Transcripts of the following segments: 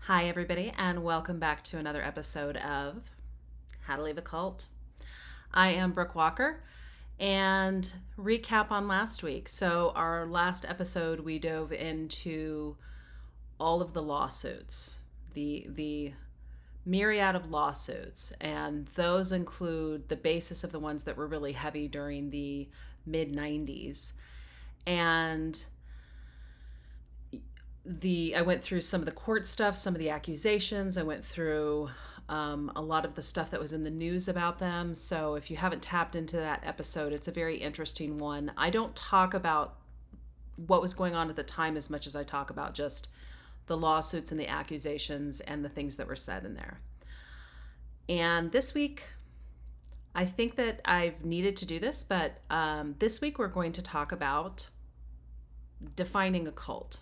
Hi, everybody, and welcome back to another episode of How to Leave a Cult. I am Brooke Walker, and recap on last week. So, our last episode, we dove into all of the lawsuits, the myriad of lawsuits, and those include the basis of the ones that were really heavy during the mid 90s. And I went through some of the court stuff, some of the accusations. I went through a lot of the stuff that was in the news about them. So if you haven't tapped into that episode, it's a very interesting one. I don't talk about what was going on at the time as much as I talk about just the lawsuits and the accusations and the things that were said in there. And this week, I think that I've needed to do this, but this week we're going to talk about defining a cult.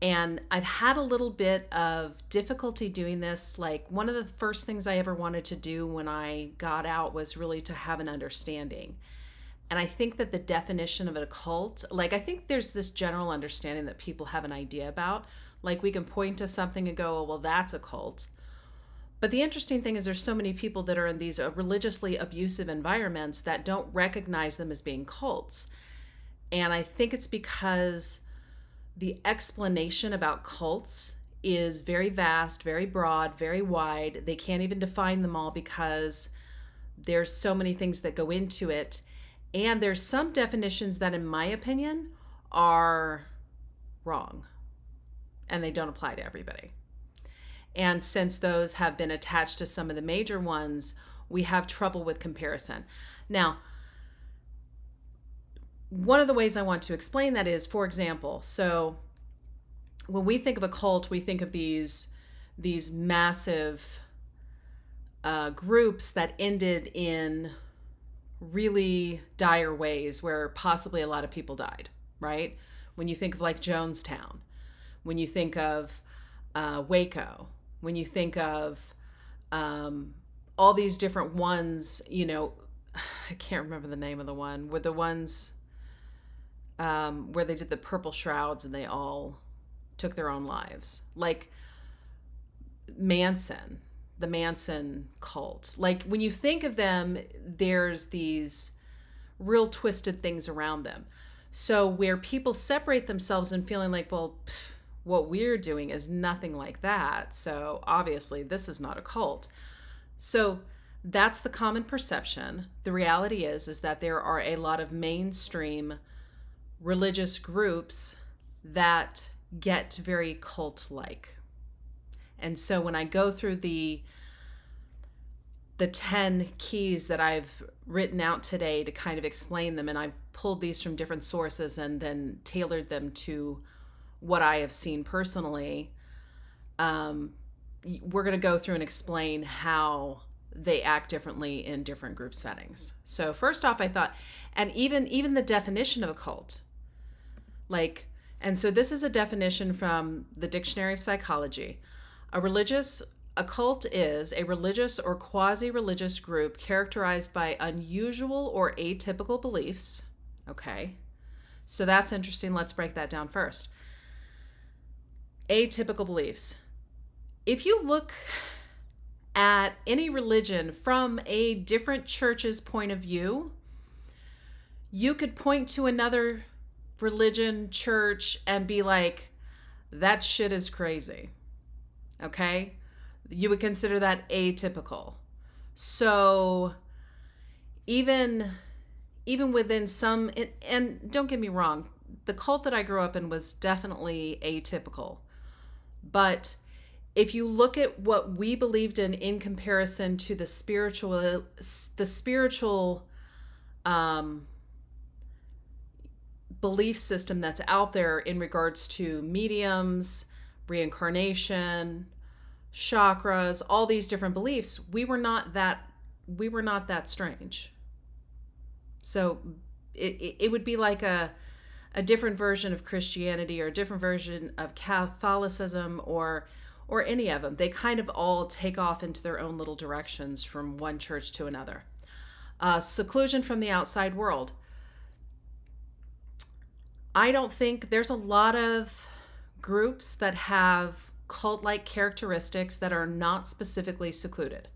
And I've had a little bit of difficulty doing this. Like, one of the first things I ever wanted to do when I got out was really to have an understanding. And I think that the definition of a cult, I think there's this general understanding that people have an idea about. Like, we can point to something and go, oh, well, that's a cult. But the interesting thing is there's so many people that are in these religiously abusive environments that don't recognize them as being cults. And I think it's because the explanation about cults is very vast, very broad, very wide. They can't even define them all because there's so many things that go into it. And there's some definitions that, in my opinion, are wrong and they don't apply to everybody. And since those have been attached to some of the major ones, we have trouble with comparison. Now, one of the ways I want to explain that is, for example, so when we think of a cult, we think of these massive groups that ended in really dire ways where possibly a lot of people died, right? When you think of like Jonestown, when you think of Waco, when you think of all these different ones, I can't remember the name of the one, were the ones where they did the purple shrouds and they all took their own lives. Like Manson, the Manson cult. Like, when you think of them, there's these real twisted things around them. So where people separate themselves and feeling like, well, what we're doing is nothing like that. So obviously this is not a cult. So that's the common perception. The reality is that there are a lot of mainstream religious groups that get very cult-like. And so when I go through the 10 keys that I've written out today to kind of explain them, and I pulled these from different sources and then tailored them to what I have seen personally, we're going to go through and explain how they act differently in different group settings. So first off, I thought, and even the definition of a cult, and so this is a definition from the Dictionary of Psychology. A cult is a religious or quasi-religious group characterized by unusual or atypical beliefs. Okay, so that's interesting. Let's break that down first. Atypical beliefs. If you look at any religion from a different church's point of view, you could point to another religion, church, and be like, that shit is crazy. Okay? You would consider that atypical. So even within some, and don't get me wrong, the cult that I grew up in was definitely atypical. But if you look at what we believed in comparison to the spiritual belief system that's out there in regards to mediums, reincarnation, chakras, all these different beliefs, we were not that strange. So it would be like a different version of Christianity or a different version of Catholicism or any of them. They kind of all take off into their own little directions from one church to another. Seclusion from the outside world. I don't think there's a lot of groups that have cult-like characteristics that are not specifically secluded.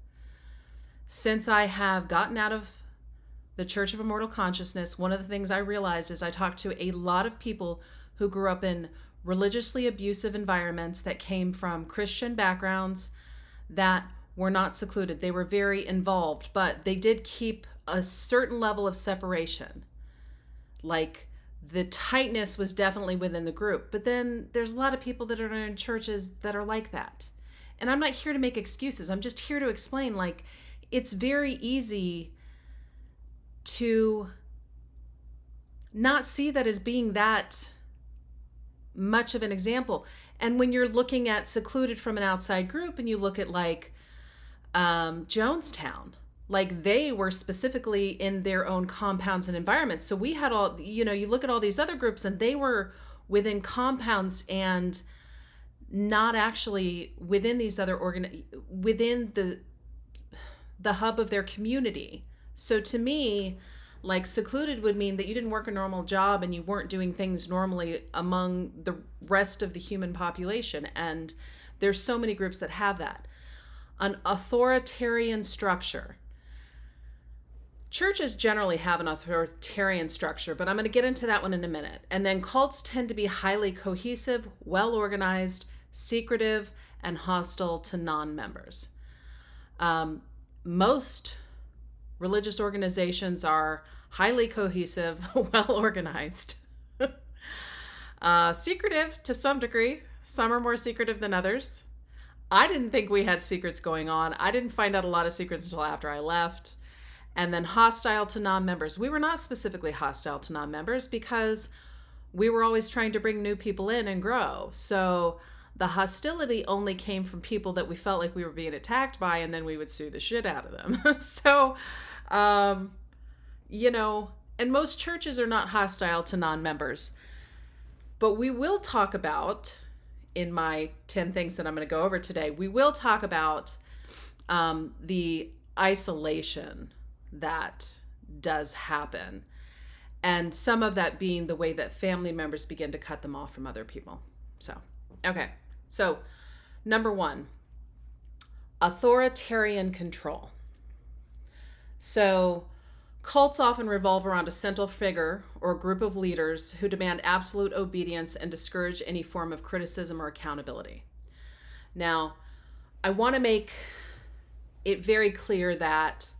Since I have gotten out of the Church of Immortal Consciousness, one of the things I realized is I talked to a lot of people who grew up in religiously abusive environments that came from Christian backgrounds that were not secluded. They were very involved, but they did keep a certain level of separation. Like, the tightness was definitely within the group. But then there's a lot of people that are in churches that are like that. And I'm not here to make excuses. I'm just here to explain, like, it's very easy to not see that as being that much of an example. And when you're looking at secluded from an outside group and you look at like Jonestown, like they were specifically in their own compounds and environments. So we had all, you look at all these other groups and they were within compounds and not actually within these other within the hub of their community. So to me, like, secluded would mean that you didn't work a normal job and you weren't doing things normally among the rest of the human population. And there's so many groups that have that. An authoritarian structure. Churches generally have an authoritarian structure, but I'm going to get into that one in a minute. And then cults tend to be highly cohesive, well-organized, secretive, and hostile to non-members. Most religious organizations are highly cohesive, well-organized, secretive to some degree. Some are more secretive than others. I didn't think we had secrets going on. I didn't find out a lot of secrets until after I left. And then hostile to non-members. We were not specifically hostile to non-members because we were always trying to bring new people in and grow. So the hostility only came from people that we felt like we were being attacked by, and then we would sue the shit out of them. So, and most churches are not hostile to non-members. But we will talk about, in my 10 things that I'm going to go over today, we will talk about the isolation that does happen. And some of that being the way that family members begin to cut them off from other people. So, okay. So, number one, authoritarian control. So, cults often revolve around a central figure or group of leaders who demand absolute obedience and discourage any form of criticism or accountability. Now, I want to make it very clear that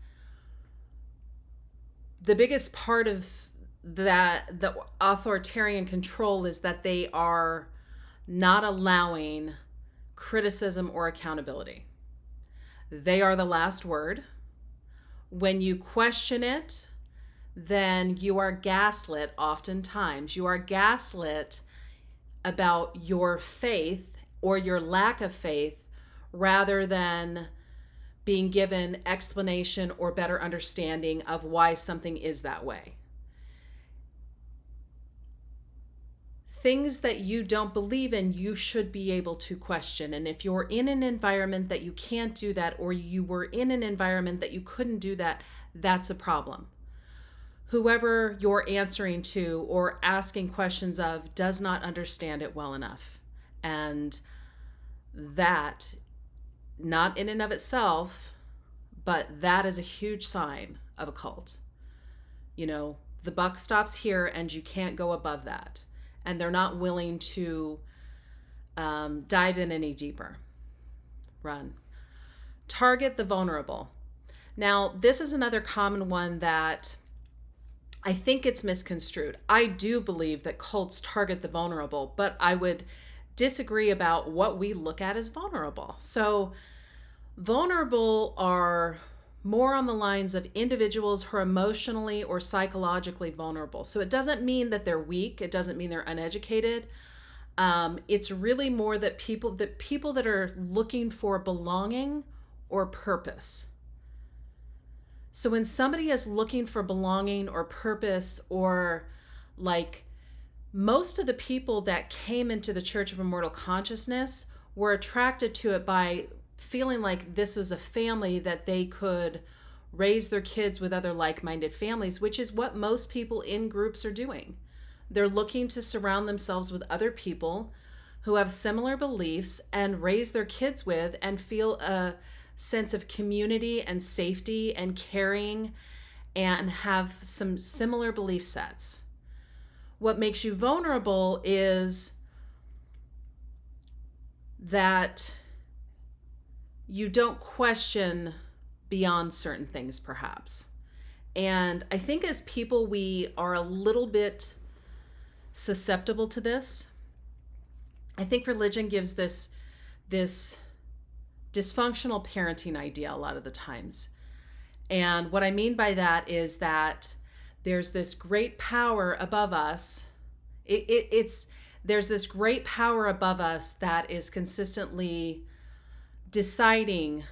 the biggest part of that, the authoritarian control, is that they are not allowing criticism or accountability. They are the last word. When you question it, then you are gaslit oftentimes. You are gaslit about your faith or your lack of faith rather than being given explanation or better understanding of why something is that way. Things that you don't believe in, you should be able to question. And if you're in an environment that you can't do that, or you were in an environment that you couldn't do that, that's a problem. Whoever you're answering to or asking questions of does not understand it well enough. And that, not in and of itself, but that is a huge sign of a cult. The buck stops here and you can't go above that. And they're not willing to dive in any deeper. Run. Target the vulnerable. Now, this is another common one that I think it's misconstrued. I do believe that cults target the vulnerable, but I would disagree about what we look at as vulnerable. So vulnerable are more on the lines of individuals who are emotionally or psychologically vulnerable. So it doesn't mean that they're weak. It doesn't mean they're uneducated. It's really more that people that are looking for belonging or purpose. So when somebody is looking for belonging or purpose, or like most of the people that came into the Church of Immortal Consciousness were attracted to it by feeling like this was a family that they could raise their kids with other like-minded families, which is what most people in groups are doing. They're looking to surround themselves with other people who have similar beliefs and raise their kids with and feel a sense of community and safety and caring and have some similar belief sets. What makes you vulnerable is that you don't question beyond certain things, perhaps. And I think as people, we are a little bit susceptible to this. I think religion gives this dysfunctional parenting idea a lot of the times. And what I mean by that is that there's this great power above us. There's this great power above us that is consistently deciding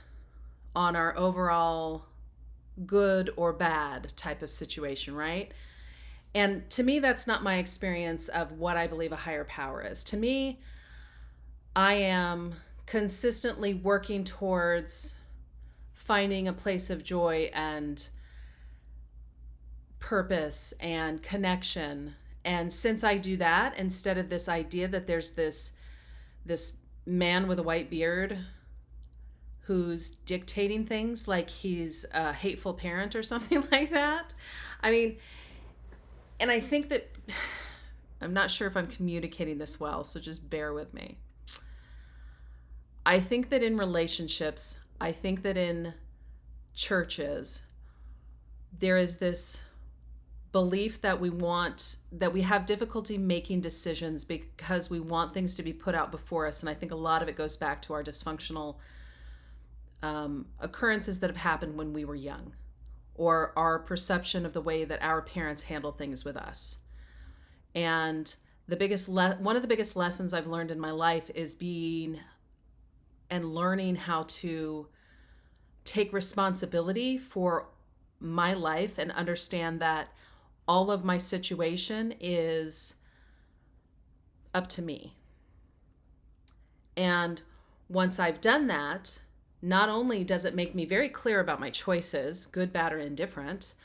on our overall good or bad type of situation, right? And to me, that's not my experience of what I believe a higher power is. To me, I am consistently working towards finding a place of joy and purpose and connection. And since I do that, instead of this idea that there's this man with a white beard who's dictating things like he's a hateful parent or something like that. I mean, and I think that, I'm not sure if I'm communicating this well, so just bear with me. I think that in relationships, I think that in churches, there is this belief that we have difficulty making decisions because we want things to be put out before us. And I think a lot of it goes back to our dysfunctional occurrences that have happened when we were young, or our perception of the way that our parents handle things with us. And one of the biggest lessons I've learned in my life is learning how to take responsibility for my life and understand that all of my situation is up to me. And once I've done that, not only does it make me very clear about my choices, good, bad, or indifferent,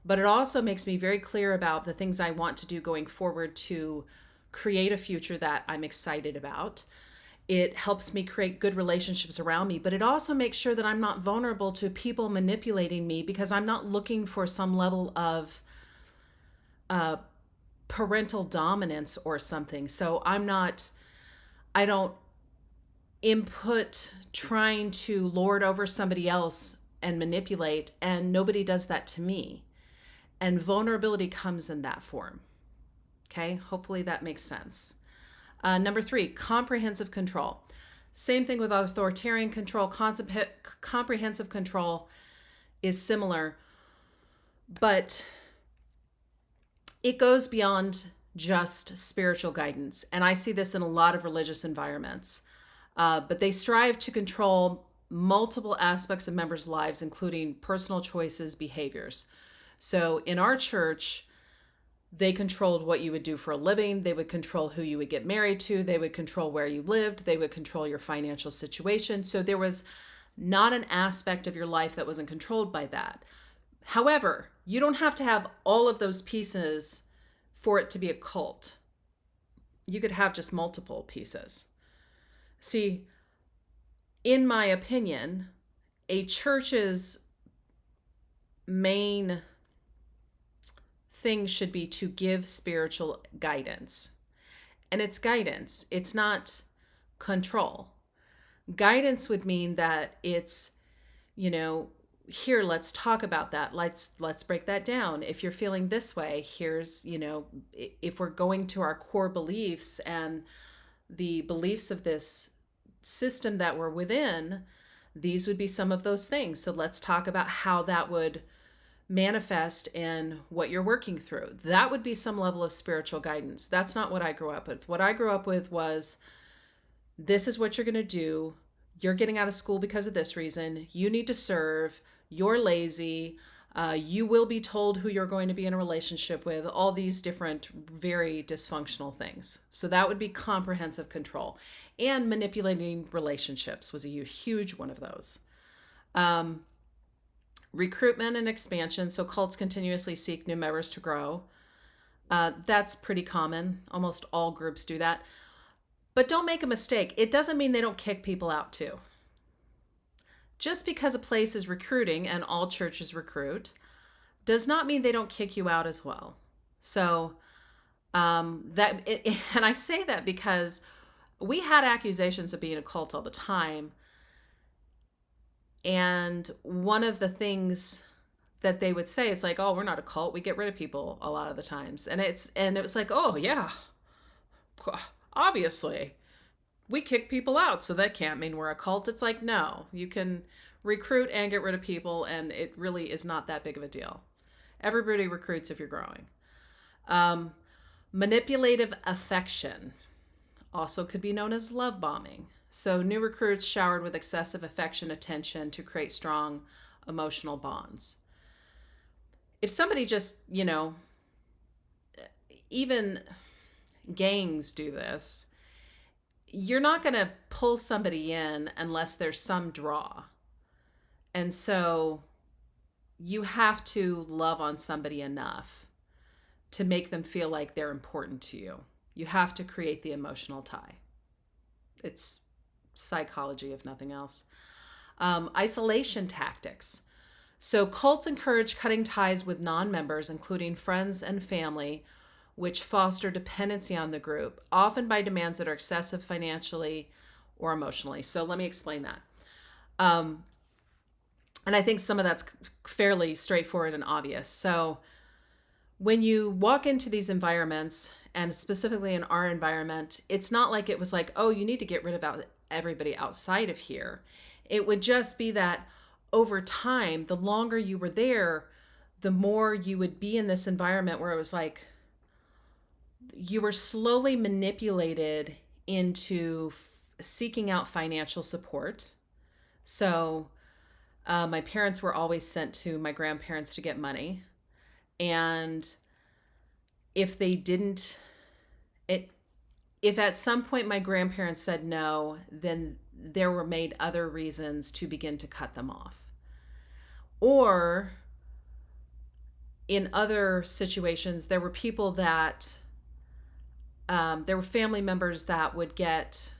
but it also makes me very clear about the things I want to do going forward to create a future that I'm excited about. It helps me create good relationships around me, but it also makes sure that I'm not vulnerable to people manipulating me, because I'm not looking for some level of parental dominance or something. So I don't input trying to lord over somebody else and manipulate, and nobody does that to me. And vulnerability comes in that form. Okay, hopefully that makes sense. Number 3, comprehensive control. Same thing with authoritarian control. Comprehensive control is similar, but it goes beyond just spiritual guidance. And I see this in a lot of religious environments. But they strive to control multiple aspects of members' lives, including personal choices, behaviors. So in our church, they controlled what you would do for a living. They would control who you would get married to. They would control where you lived. They would control your financial situation. So there was not an aspect of your life that wasn't controlled by that. However, you don't have to have all of those pieces for it to be a cult. You could have just multiple pieces. See, in my opinion, a church's main thing should be to give spiritual guidance. And it's guidance. It's not control. Guidance would mean that it's, here, let's talk about that. Let's break that down. If you're feeling this way, here's, if we're going to our core beliefs and the beliefs of this system that we're within, these would be some of those things. So let's talk about how that would manifest in what you're working through. That would be some level of spiritual guidance. That's not what I grew up with. What I grew up with was, this is what you're going to do. You're getting out of school because of this reason. You need to serve. You're lazy. You will be told who you're going to be in a relationship with. All these different, very dysfunctional things. So that would be comprehensive control. And manipulating relationships was a huge one of those. Recruitment and expansion. So cults continuously seek new members to grow. That's pretty common. Almost all groups do that. But don't make a mistake. It doesn't mean they don't kick people out too. Just because a place is recruiting, and all churches recruit, does not mean they don't kick you out as well. So and I say that because we had accusations of being a cult all the time. And one of the things that they would say is like, oh, we're not a cult. We get rid of people a lot of the times. And it was like, oh yeah, obviously we kick people out. So that can't mean we're a cult. It's like, no, you can recruit and get rid of people. And it really is not that big of a deal. Everybody recruits if you're growing. Manipulative affection also could be known as love bombing. So new recruits showered with excessive affection, attention to create strong emotional bonds. If somebody just, even gangs do this, you're not going to pull somebody in unless there's some draw. And so you have to love on somebody enough to make them feel like they're important to you. You have to create the emotional tie. It's psychology, if nothing else. Isolation tactics. So cults encourage cutting ties with non-members, including friends and family, which foster dependency on the group, often by demands that are excessive financially or emotionally. So let me explain that. And I think some of that's fairly straightforward and obvious. So when you walk into these environments, and specifically in our environment, it's not like it was like, oh, you need to get rid of everybody outside of here. It would just be that over time, the longer you were there, the more you would be in this environment where it was like you were slowly manipulated into seeking out financial support. So my parents were always sent to my grandparents to get money. And if they didn't, if at some point my grandparents said no, then there were made other reasons to begin to cut them off. Or in other situations, there were people that, there were family members that would get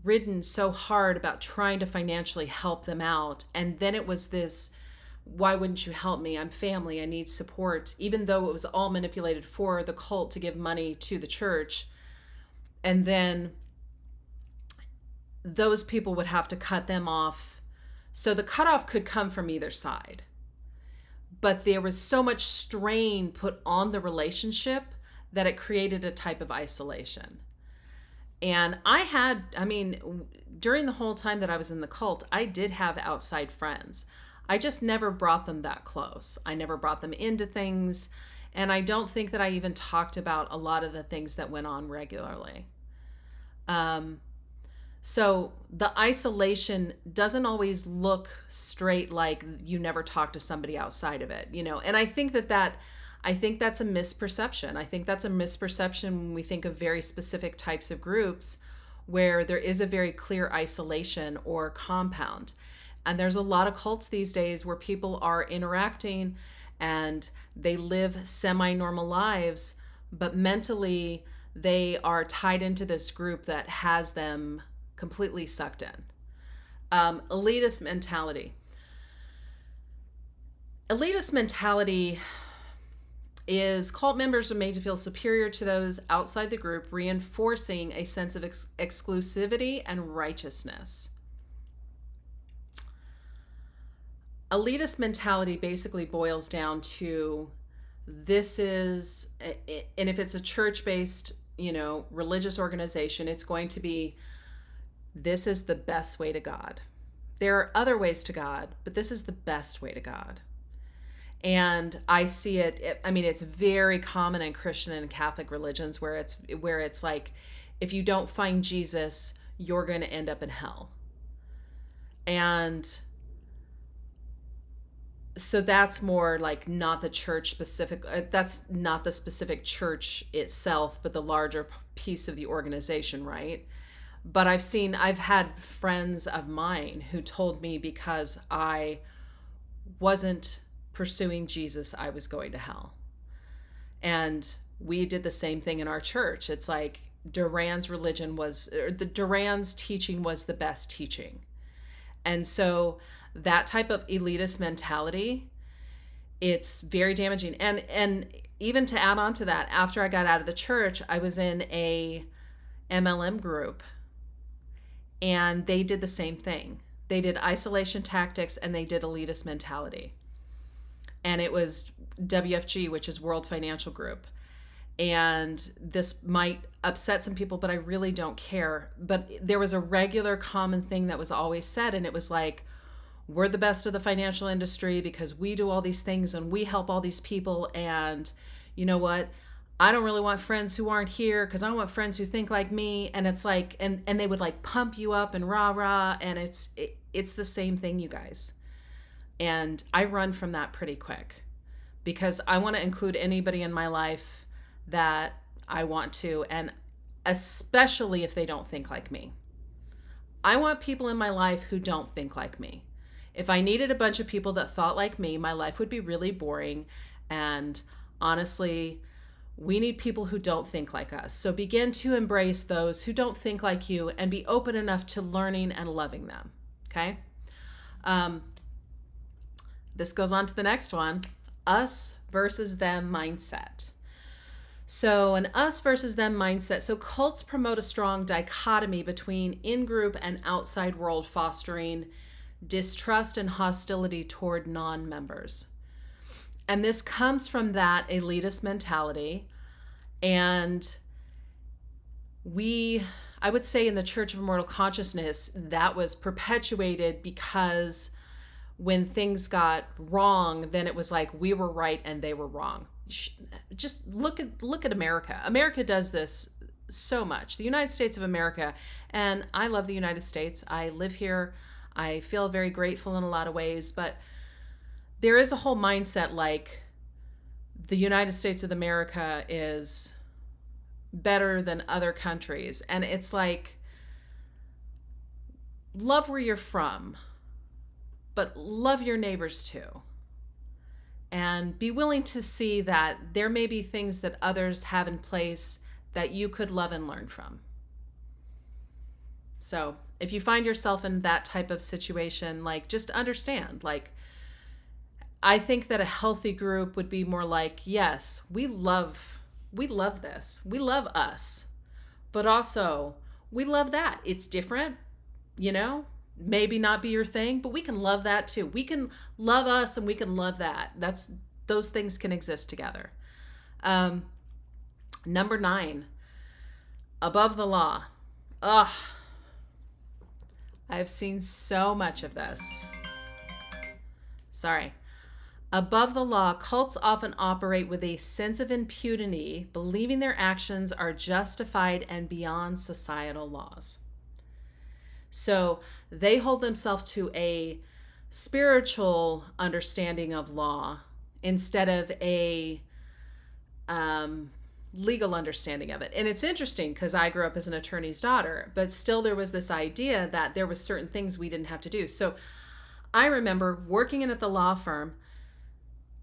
ridden so hard about trying to financially help them out. And then it was this, why wouldn't you help me? I'm family. I need support. Even though it was all manipulated for the cult to give money to the church. And then those people would have to cut them off. So the cutoff could come from either side. But there was so much strain put on the relationship that it created a type of isolation. And during the whole time that I was in the cult, I did have outside friends. I just never brought them that close. I never brought them into things. And I don't think that I even talked about a lot of the things that went on regularly. So the isolation doesn't always look straight like you never talk to somebody outside of it, And I think I think that's a misperception. I think that's a misperception when we think of very specific types of groups where there is a very clear isolation or compound. And there's a lot of cults these days where people are interacting and they live semi-normal lives, but mentally they are tied into this group that has them completely sucked in. Elitist mentality. Elitist mentality is cult members are made to feel superior to those outside the group, reinforcing a sense of exclusivity and righteousness. Elitist mentality basically boils down to and if it's a church-based, religious organization, it's going to be, this is the best way to God. There are other ways to God, but this is the best way to God. And I see it's very common in Christian and Catholic religions where it's like, if you don't find Jesus, you're going to end up in hell. And so that's more like not the church specific, that's not the specific church itself, but the larger piece of the organization, right? But I've had friends of mine who told me because I wasn't pursuing Jesus, I was going to hell. And we did the same thing in our church. It's like, Duran's teaching was the best teaching. And so that type of elitist mentality, it's very damaging. And even to add on to that, after I got out of the church, I was in a MLM group, and they did the same thing. They did isolation tactics, and they did elitist mentality. And it was WFG, which is World Financial Group. And this might upset some people, but I really don't care. But there was a regular common thing that was always said, and it was like, we're the best of the financial industry because we do all these things and we help all these people. And you know what? I don't really want friends who aren't here because I don't want friends who think like me. And it's like, and they would like pump you up and rah rah. And it's the same thing, you guys. And I run from that pretty quick because I want to include anybody in my life that I want to, and especially if they don't think like me. I want people in my life who don't think like me. If I needed a bunch of people that thought like me, my life would be really boring. And honestly, we need people who don't think like us. So begin to embrace those who don't think like you and be open enough to learning and loving them. Okay? This goes on to the next one. Us versus them mindset. So an us versus them mindset. So cults promote a strong dichotomy between in-group and outside world, fostering distrust and hostility toward non-members. And this comes from that elitist mentality. And I would say in the Church of Immortal Consciousness, that was perpetuated because when things got wrong, then it was like we were right and they were wrong. Just look at America. America does this so much. The United States of America, and I love the United States. I live here. I feel very grateful in a lot of ways, but there is a whole mindset like the United States of America is better than other countries. And it's like, love where you're from, but love your neighbors too. And be willing to see that there may be things that others have in place that you could love and learn from. So if you find yourself in that type of situation, like, just understand, like, I think that a healthy group would be more like, yes, we love this. We love us, but also we love that. It's different, maybe not be your thing, but we can love that too. We can love us and we can love that. Those things can exist together. Number 9, above the law. Ugh. I've seen so much of this. Sorry. Above the law, cults often operate with a sense of impunity, believing their actions are justified and beyond societal laws. So they hold themselves to a spiritual understanding of law instead of a legal understanding of it. And it's interesting because I grew up as an attorney's daughter, but still there was this idea that there was certain things we didn't have to do. So I remember working in at the law firm,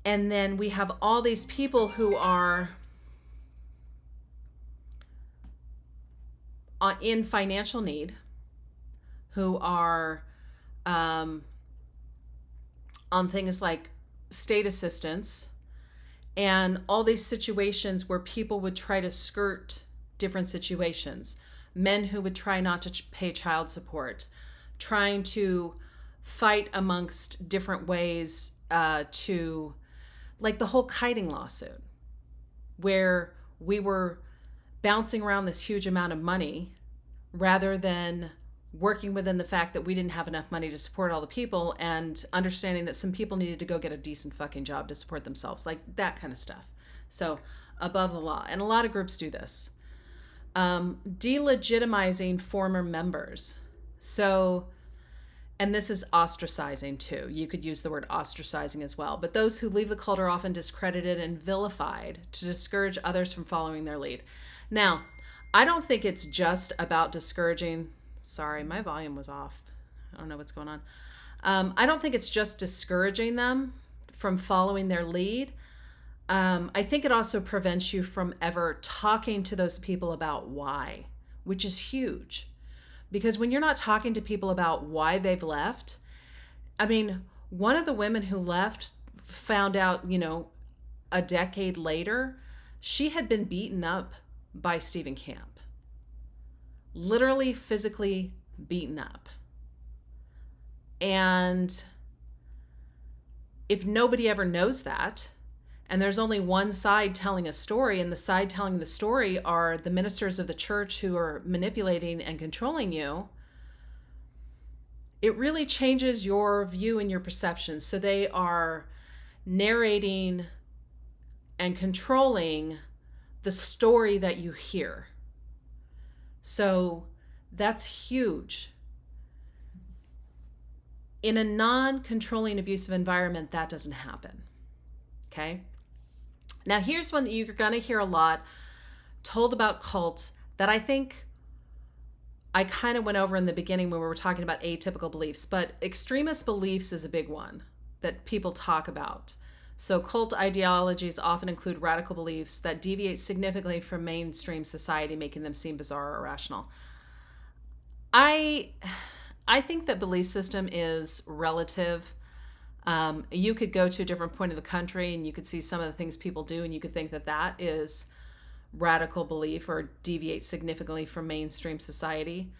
and then we have all these people who are in financial need, who are on things like state assistance, and all these situations where people would try to skirt different situations. Men who would try not to pay child support, trying to fight amongst different ways to, like the whole kiting lawsuit, where we were bouncing around this huge amount of money rather than working within the fact that we didn't have enough money to support all the people, and understanding that some people needed to go get a decent fucking job to support themselves, like that kind of stuff. So above the law. And a lot of groups do this. Delegitimizing former members. So, and this is ostracizing too. You could use the word ostracizing as well. But those who leave the cult are often discredited and vilified to discourage others from following their lead. Now, I don't think it's just about discouraging. Sorry, my volume was off. I don't know what's going on. I don't think it's just discouraging them from following their lead. I think it also prevents you from ever talking to those people about why, which is huge. Because when you're not talking to people about why they've left, I mean, one of the women who left found out, a decade later, she had been beaten up by Stephen Camp. Literally physically beaten up. And if nobody ever knows that, and there's only one side telling a story, and the side telling the story are the ministers of the church who are manipulating and controlling you, it really changes your view and your perception. So they are narrating and controlling the story that you hear. So that's huge. In a non-controlling abusive environment, that doesn't happen. Okay? Now, here's one that you're going to hear a lot told about cults that I think I kind of went over in the beginning when we were talking about atypical beliefs, but extremist beliefs is a big one that people talk about. So cult ideologies often include radical beliefs that deviate significantly from mainstream society, making them seem bizarre or irrational. I think that belief system is relative. You could go to a different point of the country and you could see some of the things people do, and you could think that that is radical belief or deviates significantly from mainstream society.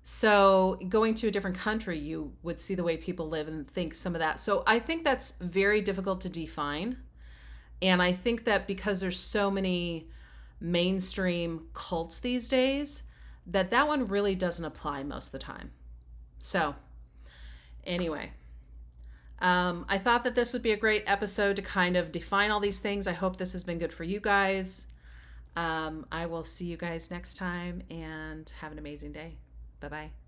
So going to a different country, you would see the way people live and think some of that. So I think that's very difficult to define. And I think that because there's so many mainstream cults these days, that one really doesn't apply most of the time. So anyway, I thought that this would be a great episode to kind of define all these things. I hope this has been good for you guys. I will see you guys next time, and have an amazing day. Bye-bye.